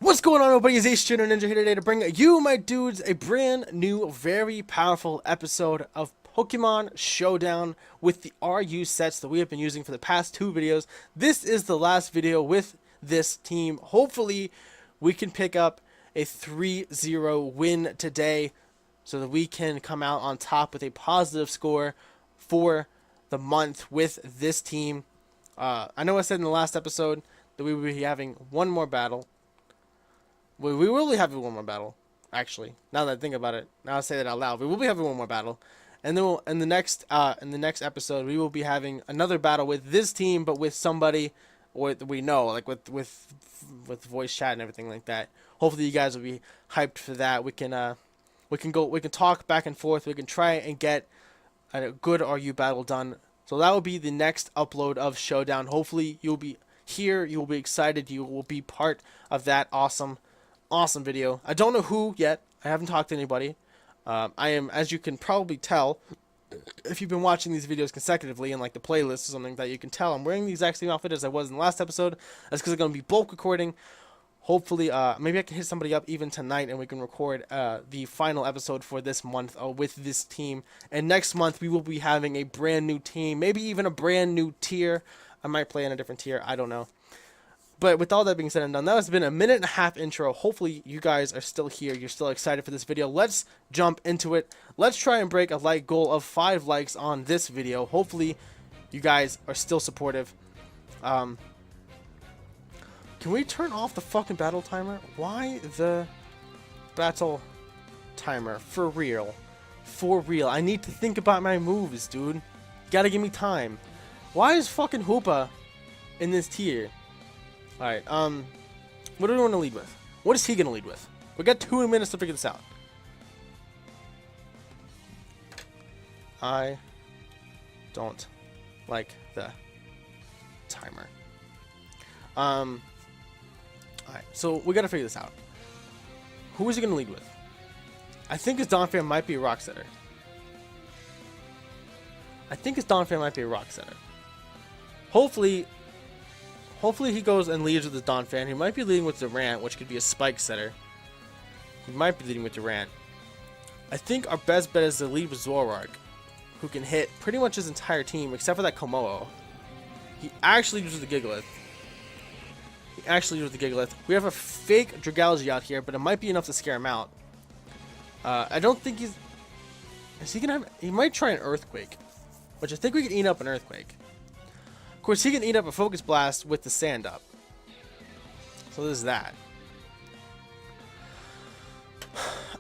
What's going on, everybody? It's AceTrainerNinja here today to bring you, my dudes, a brand new, very powerful episode of Pokemon Showdown with the RU sets that we have been using for the past two videos. This is the last video with this team. Hopefully, we can pick up a 3-0 win today so that we can come out on top with a positive score for the month with this team. I know I said in the last episode that we would be having one more battle. We will be having one more battle, actually. Now that I think about it, now I say that out loud, we will be having one more battle, and then in the next episode, we will be having another battle with this team, but with somebody we know, like with voice chat and everything like that. Hopefully, you guys will be hyped for that. We can talk back and forth. We can try and get a good RU battle done. So that will be the next upload of Showdown. Hopefully, you'll be here. You will be excited. You will be part of that awesome video. I don't know who yet. I haven't talked to anybody. I am, as you can probably tell, if you've been watching these videos consecutively in like the playlist or something, that you can tell I'm wearing the exact same outfit as I was in the last episode. That's because I'm going to be bulk recording. Hopefully, maybe I can hit somebody up even tonight and we can record the final episode for this month with this team. And next month, we will be having a brand new team, maybe even a brand new tier. I might play in a different tier. I don't know. But with all that being said and done, that has been a minute and a half intro. Hopefully, you guys are still here. You're still excited for this video. Let's jump into it. Let's try and break a like goal of 5 likes on this video. Hopefully, you guys are still supportive. Can we turn off the fucking battle timer? Why the battle timer? For real. For real. I need to think about my moves, dude. You gotta give me time. Why is fucking Hoopa in this tier? Alright, what do we want to lead with? What is he going to lead with? We got 2 minutes to figure this out. I don't like the timer. Alright, so we got to figure this out. Who is he going to lead with? I think his Donphan might be a Rock Setter. Hopefully he goes and leads with his Donphan. He might be leading with Durant, which could be a Spike Setter. He might be leading with Durant. I think our best bet is to lead with Zoroark, who can hit pretty much his entire team, except for that Komodo. He actually uses the Gigalith. We have a fake Dragalge out here, but it might be enough to scare him out. I don't think he's... Is he gonna have... He might try an Earthquake, which I think we can eat up an Earthquake. Of course, he can eat up a Focus Blast with the sand up. So there's that.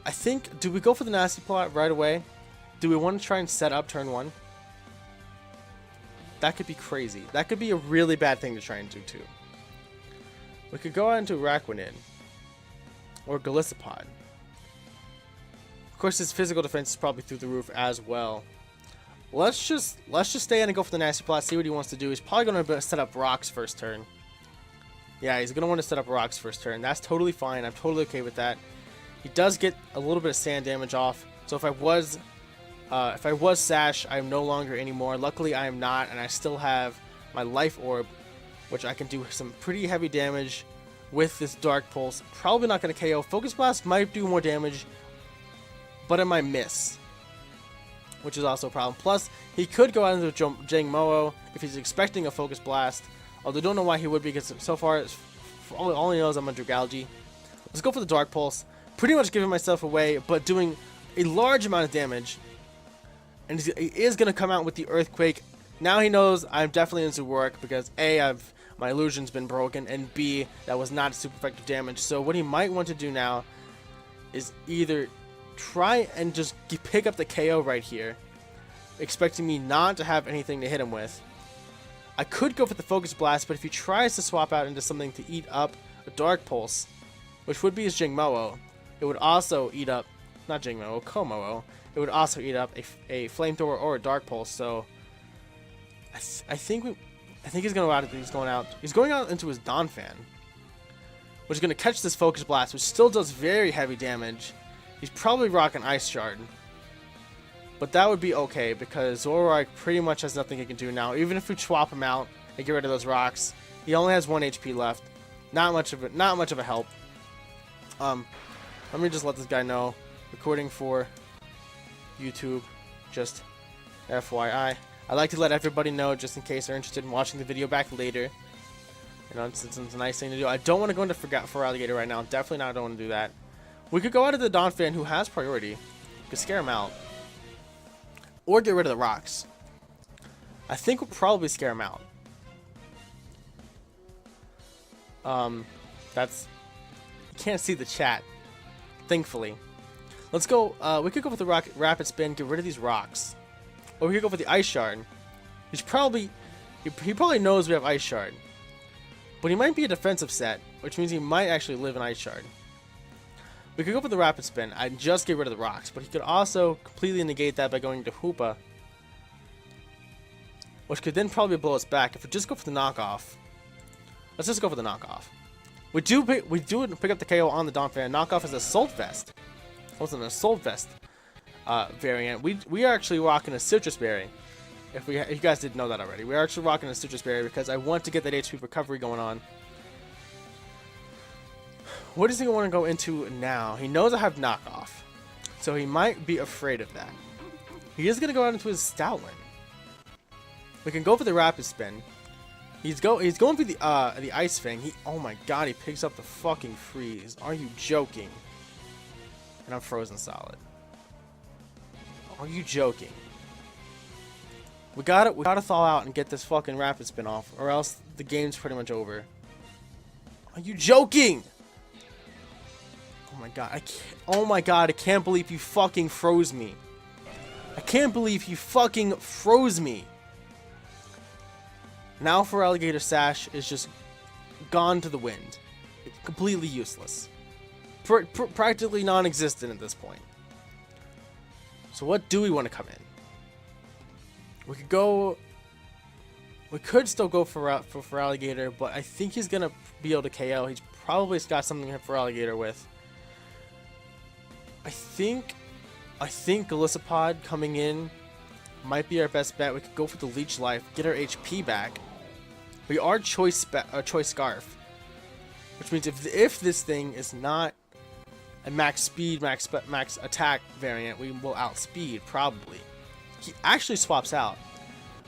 I think, do we go for the Nasty Plot right away? Do we want to try and set up turn 1? That could be crazy. That could be a really bad thing to try and do too. We could go out into Araquanid. Or Golisopod. Of course, his physical defense is probably through the roof as well. Let's just stay in and go for the Nasty Plot, see what he wants to do. He's probably going to set up rocks first turn. Yeah, he's going to want to set up rocks first turn. That's totally fine. I'm totally okay with that. He does get a little bit of sand damage off. So if I was Sash, I'm no longer anymore. Luckily, I am not, and I still have my Life Orb, which I can do some pretty heavy damage with this Dark Pulse. Probably not going to KO. Focus Blast might do more damage, but it might miss, which is also a problem. Plus, he could go out into Jangmo-o if he's expecting a Focus Blast. Although I don't know why he would, because so far, all he knows I'm a Dragalge. Let's go for the Dark Pulse. Pretty much giving myself away, but doing a large amount of damage. And he is going to come out with the Earthquake. Now he knows I'm definitely into work, because A, my illusion's been broken, and B, that was not super effective damage. So what he might want to do now is either try and just pick up the KO right here, expecting me not to have anything to hit him with. I could go for the Focus Blast, but if he tries to swap out into something to eat up a Dark Pulse, which would be his Jangmo-o, it would also eat up, not Jangmo-o, Komo-o, it would also eat up a Flamethrower or a Dark Pulse. So I think he's going out into his Donphan, which is going to catch this Focus Blast, which still does very heavy damage. He's probably rocking Ice Shard, but that would be okay because Zoroark pretty much has nothing he can do now. Even if we swap him out and get rid of those rocks, he only has 1 HP left. Not much of a help. Let me just let this guy know. Recording for YouTube, just FYI. I like to let everybody know just in case they're interested in watching the video back later. You know, it's a nice thing to do. I don't want to go into for alligator right now. Definitely not. I don't want to do that. We could go out of the Donphan who has priority. We could scare him out. Or get rid of the rocks. I think we'll probably scare him out. That's... You can't see the chat. Thankfully. Let's go. We could go with the rapid spin, get rid of these rocks. Or we could go for the ice shard. He probably knows we have ice shard. But he might be a defensive set, which means he might actually live in ice shard. We could go for the rapid spin. I'd just get rid of the rocks, but he could also completely negate that by going to Hoopa, which could then probably blow us back. If we just go for the knockoff, let's just go for the knockoff. We do pick up the KO on the Donphan. Knockoff is a Assault Vest. It was an Assault Vest variant. We are actually rocking a Citrus Berry. If you guys didn't know that already, we are actually rocking a Citrus Berry because I want to get that HP recovery going on. What does he want to go into now? He knows I have knockoff, so he might be afraid of that. He is going to go out into his Stoutland. We can go for the rapid spin. He's going for the Ice Fang. Oh my god, he picks up the fucking freeze. Are you joking? And I'm frozen solid. Are you joking? We gotta thaw out and get this fucking rapid spin off, or else the game's pretty much over. Are you joking? Oh my god, oh my god, I can't believe you fucking froze me. I can't believe you fucking froze me. Now for Alligator Sash is just gone to the wind. It's completely useless. Practically non-existent at this point. So what do we want to come in? We could still go for Alligator, but I think he's gonna be able to KO. He's probably got something for Alligator with. I think Golisopod coming in might be our best bet. We could go for the Leech Life, get our HP back. We are Choice Scarf, which means if this thing is not a max speed, max attack variant, we will outspeed probably. He actually swaps out,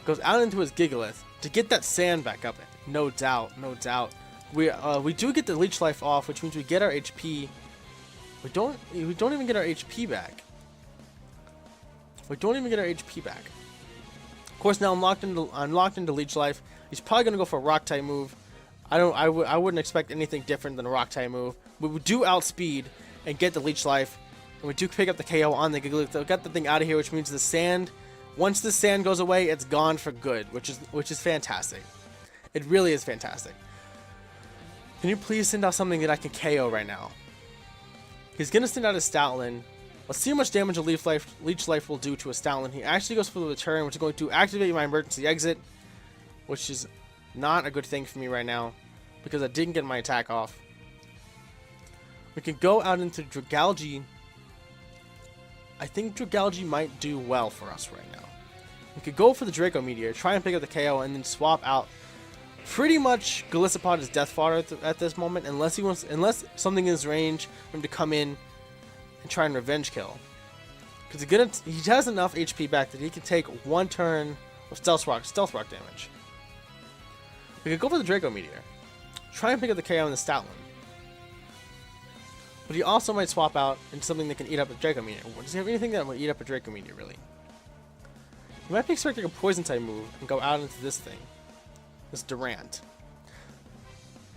goes out into his Gigalith to get that sand back up. No doubt, no doubt. We do get the Leech Life off, which means we get our HP. We don't even get our HP back. We don't even get our HP back. Of course, now I'm locked into Leech Life. He's probably gonna go for a Rock type move. I wouldn't expect anything different than a Rock type move. We do outspeed and get the Leech Life, and we do pick up the KO on the Gigalith. So got the thing out of here, which means the sand. Once the sand goes away, it's gone for good, which is fantastic. It really is fantastic. Can you please send out something that I can KO right now? He's gonna send out a Stoutland. Let's see how much damage a Leech Life will do to a Stoutland. He actually goes for the return, which is going to activate my emergency exit, which is not a good thing for me right now because I didn't get my attack off. We can go out into Dragalge. I think Dragalge might do well for us right now. We could go for the Draco Meteor, try and pick up the KO, and then swap out. Pretty much, Golisopod is death fodder at this moment, unless something in his range for him to come in and try and revenge kill. Because he has enough HP back that he can take one turn of Stealth Rock damage. We could go for the Draco Meteor, try and pick up the KO in the Stoutland. But he also might swap out into something that can eat up a Draco Meteor. Does he have anything that will eat up a Draco Meteor, really? He might be expecting a Poison type move and go out into this thing. This Durant.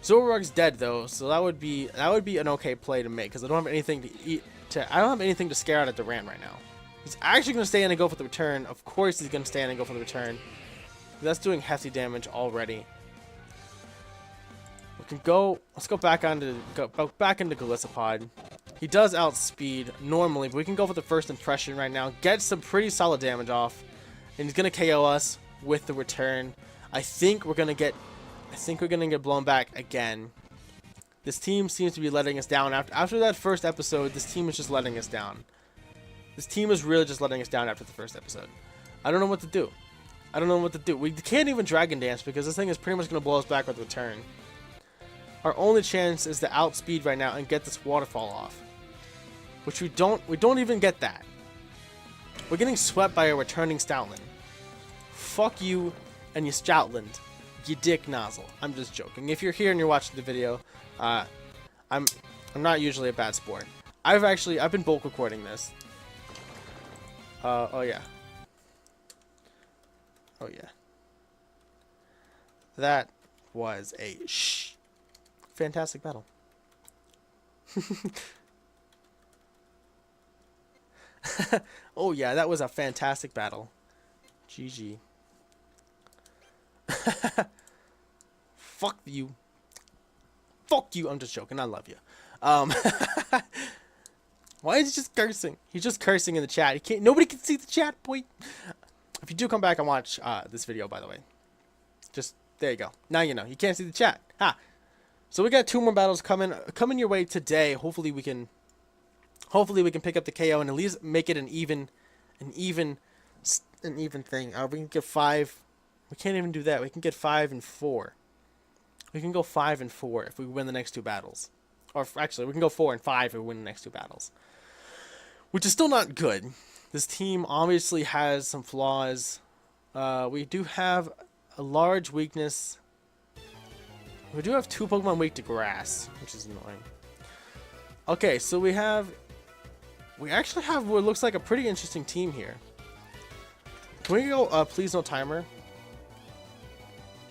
Zoroark's dead though, so that would be an okay play to make because I don't have anything to eat. I don't have anything to scare out of Durant right now. He's actually going to stay in and go for the return. Of course, he's going to stay in and go for the return. That's doing hefty damage already. We can go. Let's go back into Golisopod. He does outspeed normally, but we can go for the first impression right now. Get some pretty solid damage off, and he's gonna KO us with the return. I think we're gonna get blown back again. This team seems to be letting us down after that first episode. This team is just letting us down. This team is really just letting us down after the first episode. I don't know what to do. We can't even Dragon Dance because this thing is pretty much gonna blow us back with the return. our only chance is to outspeed right now and get this waterfall off. Which we don't even get that. We're getting swept by a returning Stoutland. Fuck you and your Stoutland. You dick nozzle. I'm just joking. If you're here and you're watching the video, I'm not usually a bad sport. I've been bulk recording this. Oh yeah. Oh yeah. That was a fantastic battle. Oh yeah, that was a fantastic battle. GG. Fuck you. Fuck you. I'm just joking. I love you. Why is he just cursing? He's just cursing in the chat. He can't. Nobody can see the chat, boy. If you do come back and watch this video, by the way, just there you go. Now you know. You can't see the chat. Ha. So we got 2 more battles coming your way today. Hopefully we can pick up the KO and at least make it an even thing. We can get 5. We can't even do that. We can get 5 and 4. We can go 5 and 4 if we win the next 2 battles. Or actually, we can go 4 and 5 if we win the next 2 battles. Which is still not good. This team obviously has some flaws. We do have a large weakness. We do have 2 Pokemon weak to grass, which is annoying. Okay, so we actually have what looks like a pretty interesting team here. Can we go, please no timer?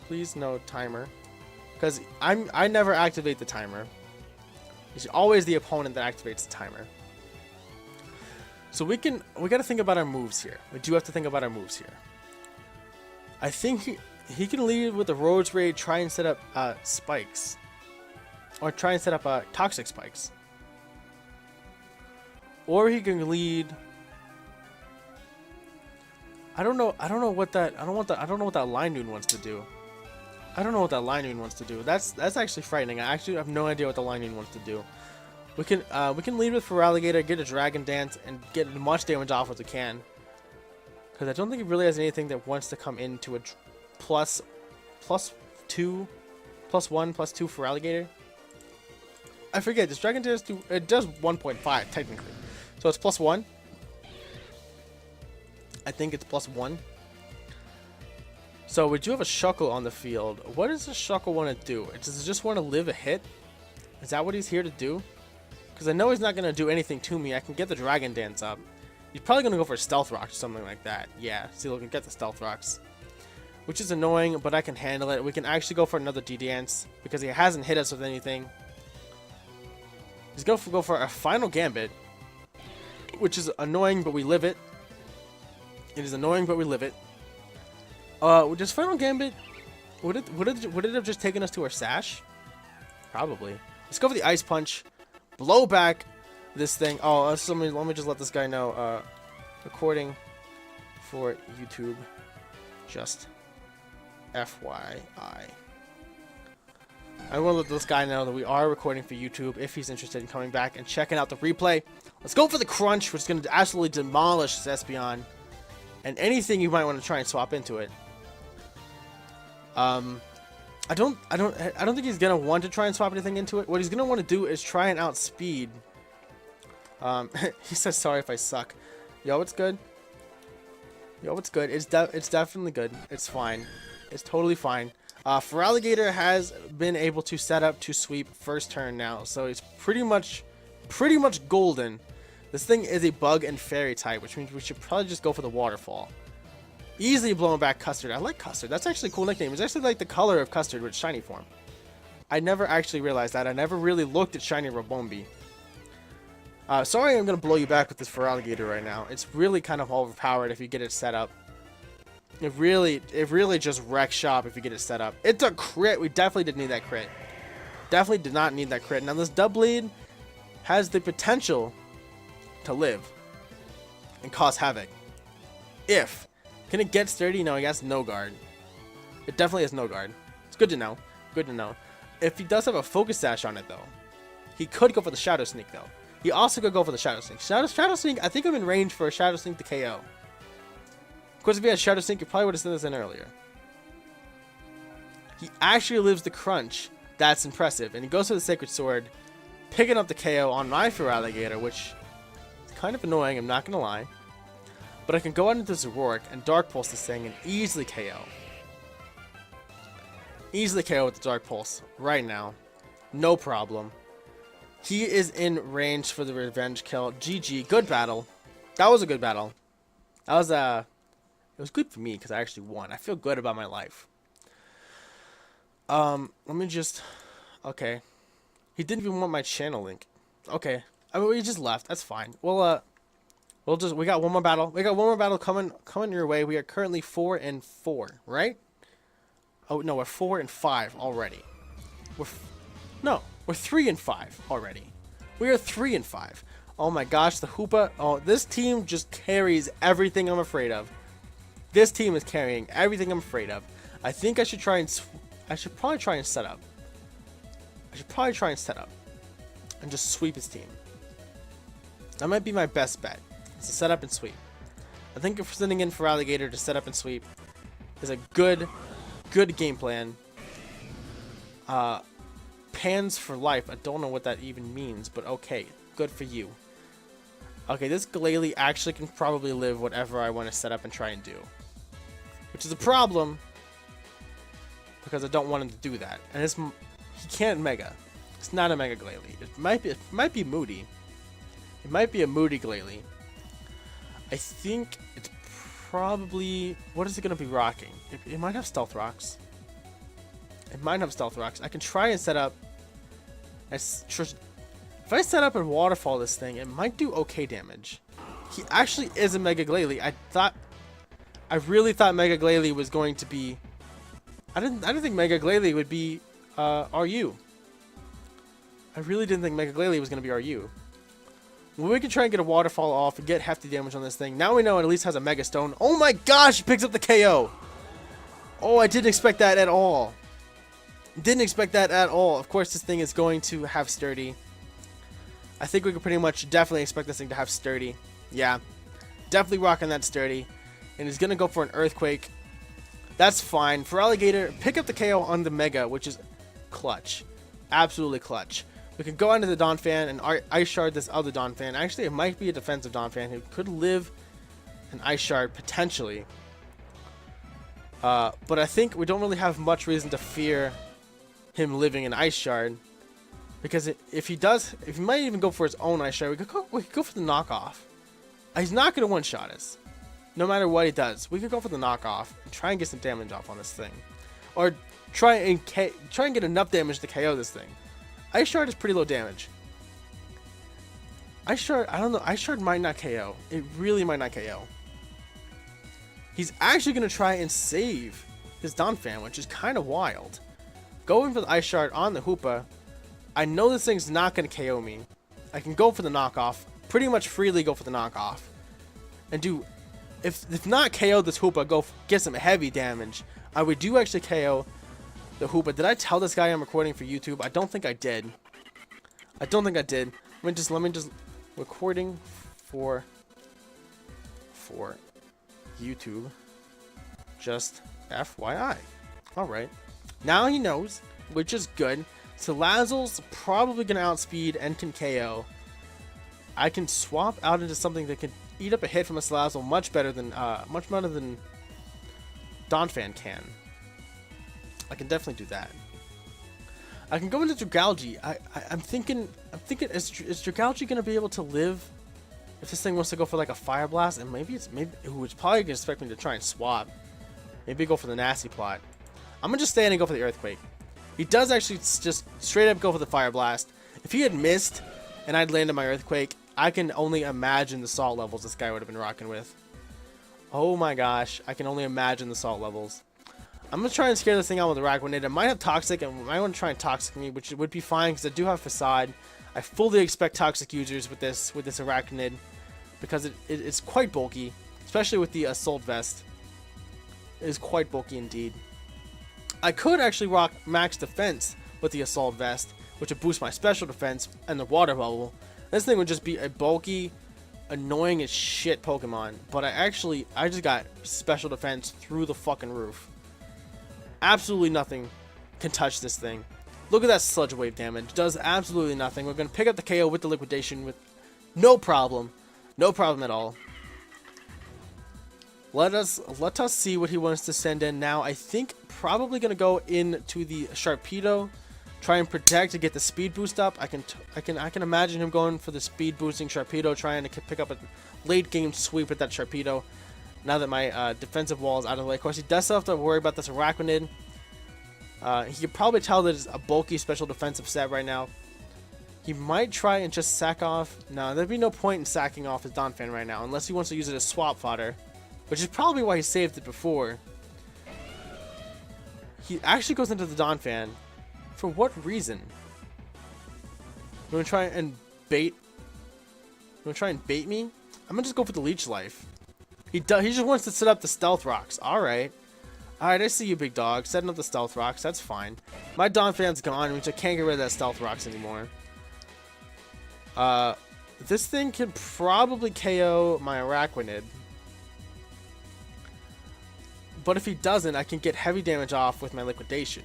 Please no timer. Because I never activate the timer. It's always the opponent that activates the timer. So we gotta think about our moves here. We do have to think about our moves here. I think he can lead with the Roads Raid, try and set up spikes. Or try and set up toxic spikes. Or he can lead. I don't know what that Line Noon wants to do. I don't know what that Line Noon wants to do. That's actually frightening. I actually have no idea what the Line Noon wants to do. We can lead with Feraligatr, get a Dragon Dance, and get as much damage off as we can. Because I don't think it really has anything that wants to come into a plus 2 Feraligatr. I forget. Does Dragon Dance do? It does 1.5 technically, so it's +1. I think it's +1. So we do have a Shuckle on the field. What does the Shuckle want to do? Does it just want to live a hit? Is that what he's here to do? Because I know he's not going to do anything to me. I can get the Dragon Dance up. He's probably going to go for a Stealth Rock or something like that. Yeah, see, we can get the Stealth Rocks. Which is annoying, but I can handle it. We can actually go for another D-Dance because he hasn't hit us with anything. He's going to go for a final Gambit, which is annoying, but we live it. It is annoying, but we live it. Does Final Gambit, would it have just taken us to our Sash? Probably. Let's go for the Ice Punch. Blow back this thing. Oh, let me just let this guy know. Recording for YouTube. Just FYI. I will let this guy know that we are recording for YouTube if he's interested in coming back and checking out the replay. Let's go for the Crunch, which is going to absolutely demolish this Espeon. And anything you might want to try and swap into it. I don't think he's gonna want to try and swap anything into it. What he's gonna want to do is try and outspeed. He says sorry if I suck. Yo, it's good. Yo, it's good. It's definitely good. It's fine. It's totally fine. Feraligatr has been able to set up to sweep first turn now, so it's pretty much golden. This thing is a bug and fairy type, which means we should probably just go for the waterfall. Easily blowing back Custard. I like Custard. That's actually a cool nickname. It's actually like the color of Custard with shiny form. I never actually realized that. I never really looked at shiny Rabombi. Sorry I'm going to blow you back with this Feraligatr right now. It's really kind of overpowered if you get it set up. It really just wrecks shop if you get it set up. It's a crit. We definitely did need that crit. Definitely did not need that crit. Now this Doublade has the potential to live and cause havoc. If. Can it get sturdy? No, he has no guard. It definitely has no guard. It's good to know. Good to know. If he does have a Focus Sash on it, though, he could go for the Shadow Sneak, though. He also could go for the Shadow Sneak. Shadow Sneak, I think I'm in range for a Shadow Sneak to KO. Of course, if he had Shadow Sneak, he probably would have sent this in earlier. He actually lives the Crunch. That's impressive. And he goes for the Sacred Sword, picking up the KO on my Feraligatr, which is kind of annoying, I'm not going to lie. But I can go out into Zoroark and Dark Pulse this thing and easily KO. Easily KO with the Dark Pulse right now. No problem. He is in range for the revenge kill. GG. Good battle. That was a good battle. That was it was good for me because I actually won. I feel good about my life. Let me just... Okay. He didn't even want my channel link. Okay. I mean, we just left. That's fine. Well, we got one more battle. We got one more battle coming your way. We are currently 4-4, right? Oh no, we're 4-5 already. We're 3-5 already. We are 3-5. Oh my gosh, the Hoopa. Oh, this team just carries everything I'm afraid of. This team is carrying everything I'm afraid of. I think I should try and I should probably try and set up. And just sweep his team. That might be my best bet. It's to set up and sweep. I think if sending in Feraligatr to set up and sweep is a good game plan. Pans for life. I don't know what that even means, but okay. Good for you. Okay, this Glalie actually can probably live whatever I want to set up and try and do. Which is a problem, because I don't want him to do that. And he can't Mega. It's not a Mega Glalie. It might be Moody. It might be a Moody Glalie. I think it's probably... What is it going to be rocking? It might have Stealth Rocks. I can try and set up... If I set up and Waterfall this thing, it might do okay damage. He actually is a Mega Glalie. I really thought Mega Glalie was going to be... I didn't think Mega Glalie would be RU. I really didn't think Mega Glalie was going to be RU. Well, we can try and get a Waterfall off and get hefty damage on this thing. Now we know it at least has a Mega Stone. Oh my gosh, he picks up the KO. Oh, I didn't expect that at all. Of course, this thing is going to have Sturdy. I think we can pretty much definitely expect this thing to have Sturdy. Yeah, definitely rocking that Sturdy. And he's going to go for an Earthquake. That's fine. Feraligatr, pick up the KO on the Mega, which is clutch. Absolutely clutch. We can go into the Donphan and Ice Shard this other Donphan. Actually, it might be a defensive Donphan who could live an Ice Shard potentially. But I think we don't really have much reason to fear him living an Ice Shard. Because if he might even go for his own Ice Shard, we could go for the knockoff. He's not going to one-shot us. No matter what he does, we could go for the knockoff and try and get some damage off on this thing. Or try and get enough damage to KO this thing. Ice Shard is pretty low damage. Ice Shard, I don't know. Ice Shard might not KO. It really might not KO. He's actually going to try and save his Donphan, which is kind of wild. Going for the Ice Shard on the Hoopa. I know this thing's not going to KO me. I can go for the knockoff. Pretty much freely go for the knockoff. And do... If not KO this Hoopa, get some heavy damage. I would do actually KO the Hoopa. Did I tell this guy I'm recording for YouTube? I don't think I did. Let me just recording for YouTube. Just FYI. Alright. Now he knows, which is good. Salazzle's probably gonna outspeed and can KO. I can swap out into something that can eat up a hit from a Salazzle much better than Donphan can. I can definitely do that. I can go into Dragalge. I'm thinking is Dragalge gonna be able to live if this thing wants to go for like a Fire Blast? And maybe it's probably gonna expect me to try and swap. Maybe go for the nasty plot. I'm gonna just stay in and go for the Earthquake. He does actually just straight up go for the Fire Blast. If he had missed and I'd landed my Earthquake, I can only imagine the salt levels this guy would have been rocking with. Oh my gosh, I can only imagine the salt levels. I'm going to try and scare this thing out with the Araquanid. It might have Toxic, and I want to try and Toxic me, which would be fine because I do have Facade. I fully expect Toxic users with this Araquanid because it's quite bulky, especially with the Assault Vest. It is quite bulky indeed. I could actually rock Max Defense with the Assault Vest, which would boost my Special Defense and the Water Bubble. This thing would just be a bulky, annoying as shit Pokemon, but I just got Special Defense through the fucking roof. Absolutely nothing can touch this thing. Look at that sludge wave damage. Does absolutely nothing. We're going to pick up the KO with the liquidation with no problem. No problem at all. Let us see what he wants to send in now. I think probably going to go into the Sharpedo, try and protect to get the speed boost up. I can imagine him going for the speed boosting Sharpedo, trying to pick up a late game sweep with that Sharpedo. Now that my defensive wall is out of the way. Of course, he does still have to worry about this Arachnid. He could probably tell that it's a bulky special defensive set right now. He might try and just sack off. No, there'd be no point in sacking off his Donphan right now, unless he wants to use it as swap fodder, which is probably why he saved it before. He actually goes into the Donphan. For what reason? You want to try and bait? You want to try and bait me? I'm gonna just go for the Leech Life. He just wants to set up the Stealth Rocks. Alright. Alright, I see you, big dog. Setting up the Stealth Rocks. That's fine. My Donphan's gone, which I can't get rid of that Stealth Rocks anymore. This thing can probably KO my Arachnid. But if he doesn't, I can get heavy damage off with my Liquidation.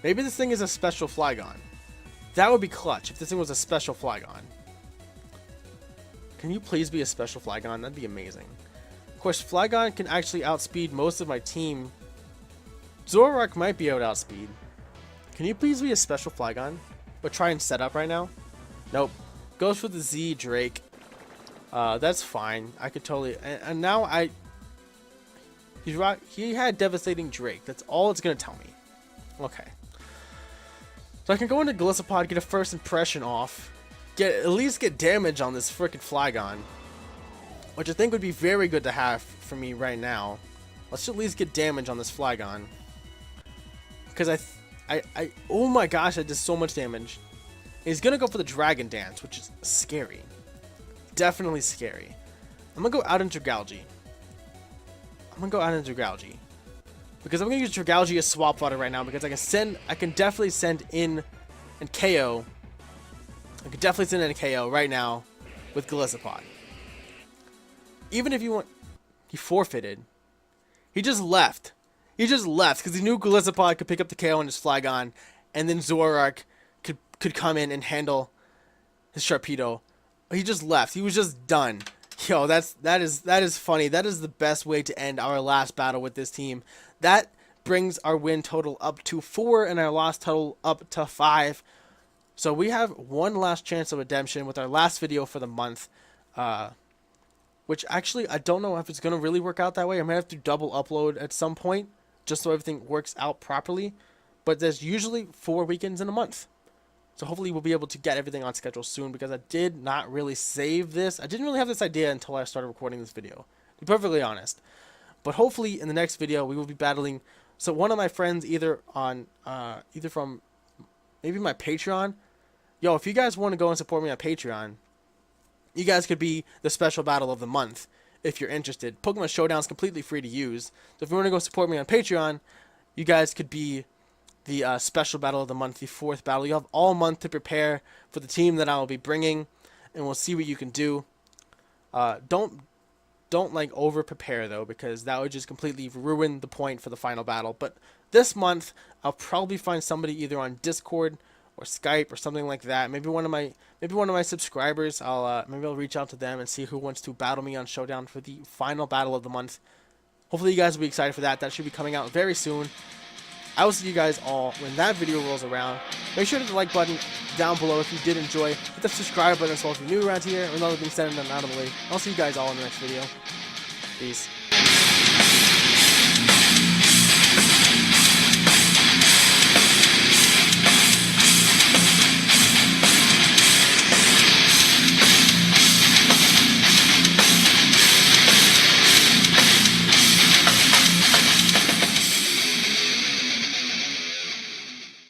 Maybe this thing is a special Flygon. That would be clutch if this thing was a special Flygon. Can you please be a special Flygon? That'd be amazing. Of course, Flygon can actually outspeed most of my team. Zoroark might be able to outspeed. Can you please be a special Flygon? But try and set up right now? Nope. Goes for the Z Drake. That's fine. I could totally... And now I... He had Devastating Drake. That's all it's going to tell me. Okay. So I can go into Golisopod, get a first impression off. At least get damage on this frickin' Flygon. Which I think would be very good to have for me right now. Let's at least get damage on this Flygon. Because oh my gosh, I did so much damage. He's going to go for the Dragon Dance, which is scary. Definitely scary. I'm going to go out into Dragalge. Because I'm going to use Dragalge as swap fodder right now, because I can definitely send in and KO. I could definitely send in a KO right now with Golisopod. Even if you want... He forfeited. He just left. He just left because he knew Golisopod could pick up the KO on his Flygon, and then Zoroark could come in and handle his Sharpedo. He just left. He was just done. Yo, that is funny. That is the best way to end our last battle with this team. That brings our win total up to 4 and our loss total up to 5. So we have one last chance of redemption with our last video for the month. Which actually, I don't know if it's going to really work out that way. I might have to double upload at some point just so everything works out properly. But there's usually 4 weekends in a month. So hopefully we'll be able to get everything on schedule soon, because I did not really save this. I didn't really have this idea until I started recording this video, to be perfectly honest. But hopefully in the next video we will be battling one of my friends either from maybe my Patreon. Yo, if you guys want to go and support me on Patreon, you guys could be the special battle of the month if you're interested. Pokemon Showdown is completely free to use. So if you want to go support me on Patreon, you guys could be the special battle of the month, the 4th battle. You have all month to prepare for the team that I will be bringing, and we'll see what you can do. Don't like over prepare though, because that would just completely ruin the point for the final battle. But this month I'll probably find somebody either on Discord or Skype or something like that. Maybe one of my subscribers. Maybe I'll reach out to them and see who wants to battle me on Showdown for the final battle of the month. Hopefully you guys will be excited for that. That should be coming out very soon. I will see you guys all when that video rolls around. Make sure to hit the like button down below if you did enjoy. Hit the subscribe button as well if you're new around here. And all being said and done out of the way, I'll see you guys all in the next video. Peace.